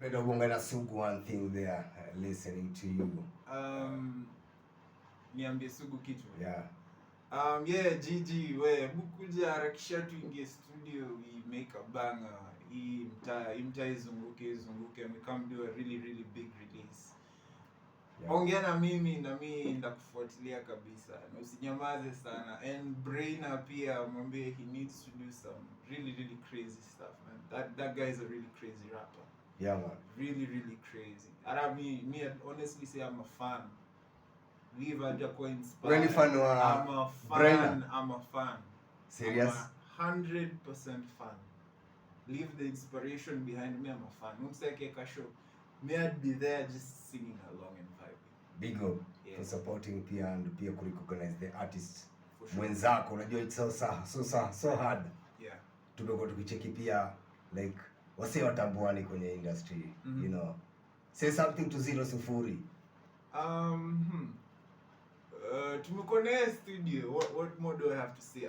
Pedro Bonga na Sugu, one thing there, listening to you. Niambie Sugu kitu. Yeah. Yeah, Gigi, we bukuja harakisha tuingie studio, we make a banger. Hii mtaa izunguke. We come do a really big release. Yeah. Ongea na mimi ndakufuatilia kabisa. Na usinyamaze sana. And Brainer pia mwambie he needs to do some really crazy stuff, man. That guy is a really crazy rapper. Yeah, man. Really crazy. And me honestly say I'm a fan. Leave Ajaco inspired. Really fan wa I'm a fan. Brainer. I'm a fan. Serious? I'm 100% fan. Leave the inspiration behind me. I'm a fan. Umseke kasho. Me I'd be there just singing along and vibing. Big up for supporting pia and pia kurecognize the artist. For sure. Mwenzako unajua it's so hard. Yeah. Tumekuwa tukicheki pia like wase watambuani kwenye industry, you know. Say something to 0-0. Tumekuwa studio. What more do I have to say?